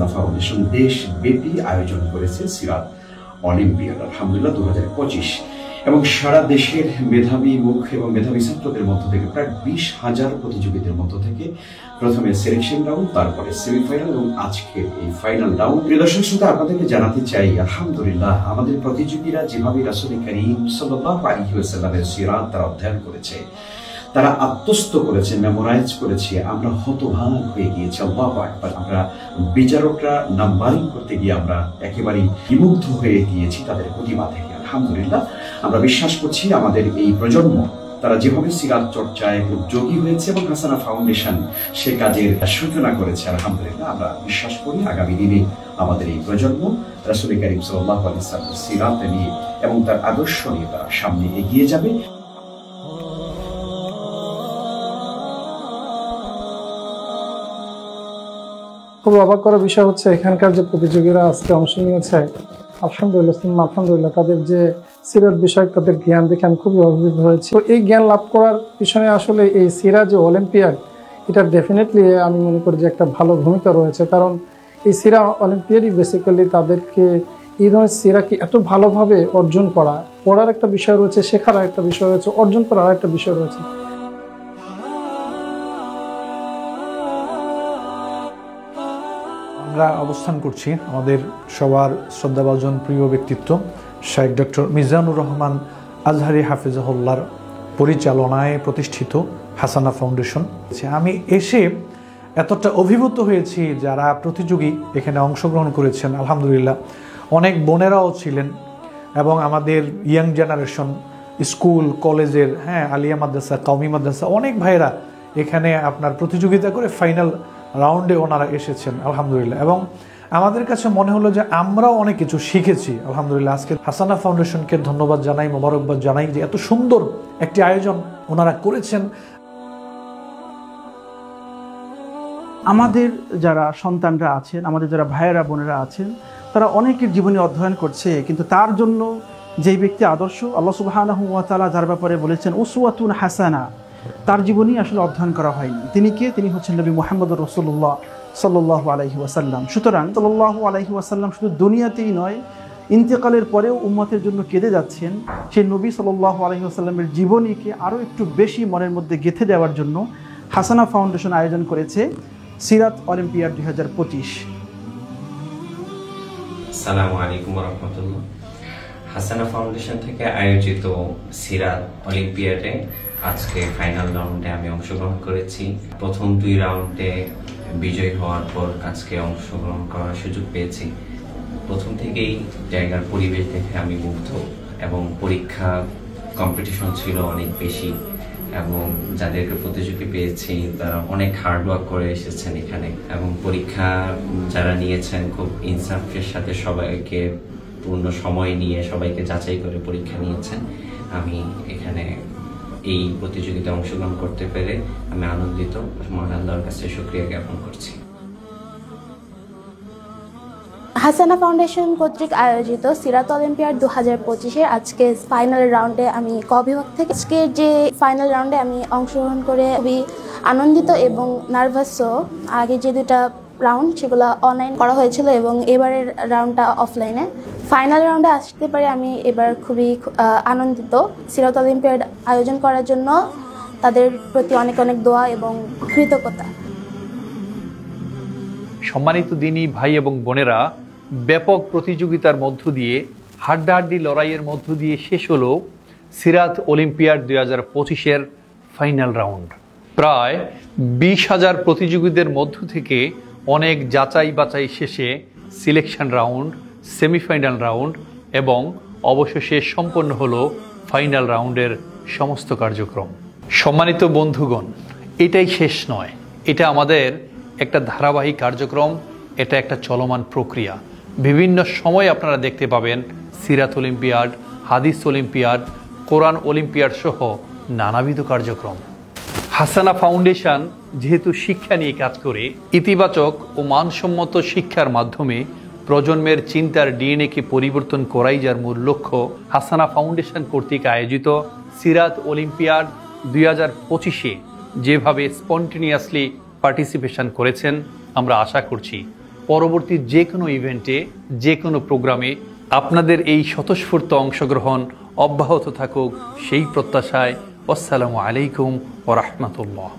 হাসানা ফাউন্ডেশন দেশব্যাপী আয়োজন করেছে সিরাত অলিম্পিয়াড আলহামদুলিল্লাহ 2025 এবং সারা দেশের মেধাবী মুখ এবং মেধাবী ছাত্রদের মধ্য থেকে প্রায় 20,000 প্রতিযোগীদের মধ্য থেকে প্রথমে সিলেকশন রাউন্ড, তারপরে সেমিফাইনাল এবং আজকের এই ফাইনাল রাউন্ড। প্রিয় দর্শক শ্রোতা, আপনাদেরকে জানাতে চাই আলহামদুলিল্লাহ আমাদের প্রতিযোগীরা যেভাবে রাসূল করিম সাল্লাল্লাহু আলাইহি ওয়াসাল্লামের সিরাত তারা অধ্যয়ন করেছে, তারা আত্মস্থ করেছে, মেমোরাইজ করেছে, আমরা হতভাগ হয়ে গিয়েছি। আল্লাহু আকবার। আমরা বিচারকরা নাম্বারিং করতে গিয়ে আমরা একেবারেই বিমুগ্ধ হয়ে গিয়েছি তাদের প্রতিভা থেকে। আলহামদুলিল্লাহ আমরা বিশ্বাস করছি আমাদের এই প্রজন্ম তারা যেভাবে সিরাত চর্চায় উদ্যোগী হয়েছে এবং হাসানা ফাউন্ডেশন সে কাজের সূচনা করেছে, আলহামদুলিল্লাহ আমরা বিশ্বাস করি আগামী দিনে আমাদের এই প্রজন্ম রাসূল করিম সাল্লাল্লাহু আলাইহি ওয়াসাল্লামের সিরাত নিয়ে এবং তার আদর্শ নিয়ে তারা সামনে এগিয়ে যাবে। খুব অবাক করার বিষয় হচ্ছে এখানকার যে প্রতিযোগীরা আজকে অংশ নিয়েছে, আলহামদুলিল্লাহ তাদের যে সিরাত বিষয়ক তাদের জ্ঞান দেখে আমি খুবই অভিভূত হয়েছি। তো এই জ্ঞান লাভ করার পিছনে আসলে এই সিরা যে অলিম্পিয়াড, এটা ডেফিনেটলি আমি মনে করি যে একটা ভালো ভূমিকা রয়েছে। কারণ এই সিরা অলিম্পিয়াডই বেসিক্যালি তাদেরকে এই ধরনের সিরাকে এত ভালোভাবে অর্জন করা, পড়ার একটা বিষয় রয়েছে, শেখার একটা বিষয় রয়েছে, অর্জন করার একটা বিষয় রয়েছে। আমরা অবস্থান করছি আমাদের সবার শ্রদ্ধাভাজন প্রিয় ব্যক্তিত্ব শাইখ ডক্টর মিজানুর রহমান আজহারি হাফিজাহুল্লাহর পরিচালনায় প্রতিষ্ঠিত হাসানা ফাউন্ডেশন। আমি এসে এতটা অভিভূত হয়েছি, যারা প্রতিযোগী এখানে অংশগ্রহণ করেছেন আলহামদুলিল্লাহ অনেক বোনেরাও ছিলেন এবং আমাদের ইয়াং জেনারেশন স্কুল কলেজের আলিয়া মাদ্রাসা, কওমি মাদ্রাসা অনেক ভাইরা এখানে আপনার প্রতিযোগিতা করে ফাইনাল রাউন্ডে ওনারা এসেছেন আলহামদুলিল্লাহ। এবং আমাদের কাছে মনে হলো যে আমরাও অনেক কিছু শিখেছি আলহামদুলিল্লাহ। আজকে হাসানা ফাউন্ডেশনকে ধন্যবাদ জানাই, মোবারকবাদ জানাই যে এত সুন্দর একটি আয়োজন ওনারা করেছেন। আমাদের যারা সন্তানরা আছেন, আমাদের যারা ভাইয়েরা বোনেরা আছেন, তারা অনেকের জীবনী অধ্যয়ন করছে, কিন্তু তার জন্য যেই ব্যক্তি আদর্শ আল্লাহ সুবহানাহু ওয়া তাআলা যার ব্যাপারে বলেছেন উসওয়াতুন হাসানা, তার জীবনী আসলে অধ্যয়ন করা হয়নি। তিনি কে? তিনি হচ্ছেন নবী মুহাম্মদুর রাসূলুল্লাহ সাল্লাল্লাহু আলাইহি ওয়াসাল্লাম। সুতরাং সাল্লাল্লাহু আলাইহি ওয়াসাল্লাম শুধু দুনিয়াতেই নয়, ইন্তেকালের পরেও উম্মতের জন্য কেঁদে যাচ্ছেন। সেই নবী সাল্লাল্লাহু আলাইহি ওয়াসাল্লামের জীবনীকে আরও একটু বেশি মনের মধ্যে গেঁথে দেওয়ার জন্য হাসানা ফাউন্ডেশন আয়োজন করেছে সিরাত অলিম্পিয়াড 2025। আসসালামু আলাইকুম ওয়া রাহমাতুল্লাহ। হাসানা ফাউন্ডেশন থেকে আয়োজিত সিরাত অলিম্পিয়াডে আজকে ফাইনাল রাউন্ডে আমি অংশগ্রহণ করেছি। প্রথম 2 রাউন্ডে বিজয়ী হওয়ার পর আজকে অংশগ্রহণ করার সুযোগ পেয়েছি। প্রথম থেকেই জায়গার পরিবেশ দেখে আমি মুগ্ধ এবং পরীক্ষা কম্পিটিশন ছিল অনেক বেশি এবং যাদেরকে প্রতিযোগী পেয়েছি তারা অনেক হার্ড ওয়ার্ক করে এসেছেন এখানে এবং পরীক্ষা যারা নিয়েছেন খুব ইনসাফের সাথে সবাইকে পূর্ণ সময় নিয়ে সবাইকে যাচাই করে পরীক্ষা নিয়েছেন। আমি এখানে এই প্রতিযোগিতায় অংশগ্রহণ করতে পেরে আমি আনন্দিত, মহান আল্লাহর কাছে শুকরিয়া জ্ঞাপন করছি। হাসানা ফাউন্ডেশন কর্তৃক আয়োজিত সিরাত অলিম্পিয়াড 2025-এর আজকে ফাইনাল রাউন্ডে আমি ক বিভাগ থেকে আজকের যে ফাইনাল রাউন্ডে আমি অংশগ্রহণ করে খুবই আনন্দিত এবং নার্ভাসও। আগে যে 2টা রাউন্ড সেগুলো অনলাইন করা হয়েছিল এবং এবারের রাউন্ডটা অফলাইনে। ফাইনাল রাউন্ডে আসতে পারে আমি এবার খুবই আনন্দিত। সিরাত অলিম্পিয়াড আয়োজন করার জন্য তাদের প্রতি অনেক অনেক দোয়া এবং কৃতজ্ঞতা। সম্মানিত দিনী ভাই এবং বোনেরা, ব্যাপক প্রতিযোগিতার মধ্য দিয়ে হাড্ডাহাড্ডি লড়াইয়ের মধ্য দিয়ে শেষ হলো সিরাত অলিম্পিয়াড 2025-এর ফাইনাল রাউন্ড। প্রায় 20,000 প্রতিযোগীদের মধ্য থেকে অনেক যাচাই বাছাই শেষে সিলেকশন রাউন্ড, সেমিফাইনাল রাউন্ড এবং অবশেষে সম্পন্ন হলো ফাইনাল রাউন্ডের সমস্ত কার্যক্রম। সম্মানিত বন্ধুগণ, এটাই শেষ নয়, এটা আমাদের একটা ধারাবাহিক কার্যক্রম, এটা একটা চলমান প্রক্রিয়া। বিভিন্ন সময় আপনারা দেখতে পাবেন সিরাত অলিম্পিয়াড, হাদিস অলিম্পিয়াড, কোরআন অলিম্পিয়াড সহ নানাবিধ কার্যক্রম। হাসানা ফাউন্ডেশন যেহেতু শিক্ষা নিয়ে কাজ করে, ইতিবাচক ও মানসম্মত শিক্ষার মাধ্যমে প্রজন্মের চিন্তার ডিএনএকে পরিবর্তন করাই যার মূল লক্ষ্য, হাসানা ফাউন্ডেশন কর্তৃক আয়োজিত সিরাত অলিম্পিয়াড 2025-এ যেভাবে স্পন্টেনিয়াসলি পার্টিসিপেশন করেছেন, আমরা আশা করছি পরবর্তী যে কোনো ইভেন্টে, যে কোনো প্রোগ্রামে আপনাদের এই স্বতঃস্ফূর্ত অংশগ্রহণ অব্যাহত থাকুক সেই প্রত্যাশায়। আসসালামু আলাইকুম ওয়া রাহমাতুল্লাহ।